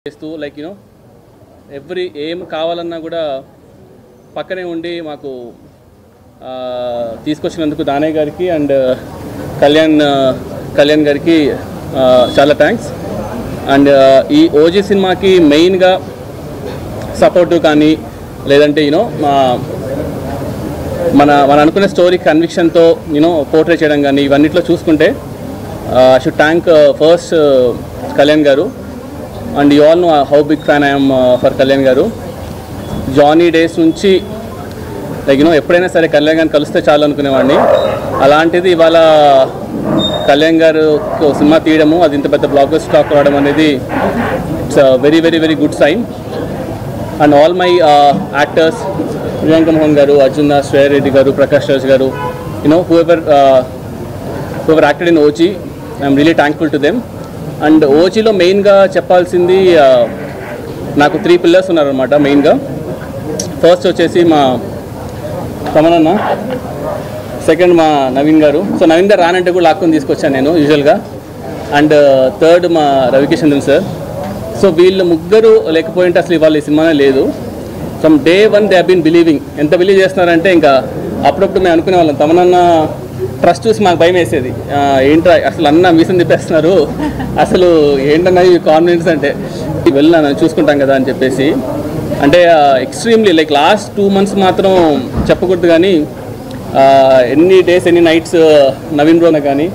చేస్తూ like every ఏం కావాలన్నా కూడా పక్కనే ఉండి మాకు తీసుకొచ్చినందుకు దానయ్య గారికి అండ్ కళ్యాణ్ గారికి చాలా థ్యాంక్స్. అండ్ ఈ ఓజీ సినిమాకి మెయిన్గా సపోర్టు కానీ లేదంటే మన అనుకునే స్టోరీ కన్విక్షన్తో పోర్ట్రే చేయడం కానీ ఇవన్నిట్లో చూసుకుంటే should thank first Kalyan garu. And you all know how big fan I'm for Kalyan garu. Johnny days నుంచి లైక్ ఎప్పుడైనా సరే కళ్యాణ్ గారిని కలిస్తే చాలు అనుకునేవాడిని. అలాంటిది ఇవాళ కళ్యాణ్ గారు సినిమా తీయడము, అది ఇంత పెద్ద బ్లాక్ బస్టర్ టాక్ రావడం అనేది it's very very very good sign. And all my actors, Priyanka Mohan garu, Arjun Das, Shreya Reddy గారు, ప్రకాష్ రాజ్ గారు, whoever acted in OG, I'm really thankful to them. And ఓజీలో మెయిన్గా చెప్పాల్సింది నాకు 3 పిల్లర్స్ ఉన్నారనమాట మెయిన్గా. ఫస్ట్ వచ్చేసి మా తమనన్న, సెకండ్ మా నవీన్ గారు. సో నవీన్ గారు రానంటే కూడా లాక్కొని తీసుకొచ్చాను నేను యూజువల్గా. అండ్ థర్డ్ మా రవికిషన్దన్ సార్. సో వీళ్ళు ముగ్గురు లేకపోయింటే అసలు ఇవాళ ఈ సినిమానే లేదు. From day 1 they have been believing. ఎంత బిలీవ్ చేస్తున్నారంటే ఇంకా అప్పుడప్పుడు మేము అనుకునే వాళ్ళం, తమనన్న ట్రస్ట్ చూసి మాకు భయం వేసేది, ఏంట్రా అసలు అన్న మీసం తిప్పేస్తున్నారు, అసలు ఏంటన్నా ఈ కాన్ఫిడెన్స్ అంటే వెళ్ళినా చూసుకుంటాం కదా అని చెప్పేసి. అంటే ఎక్స్ట్రీమ్లీ లైక్ లాస్ట్ 2 months మాత్రం చెప్పకూడదు కానీ ఎన్ని డేస్ ఎన్ని నైట్స్ నవీన్ బ్రోన కానీ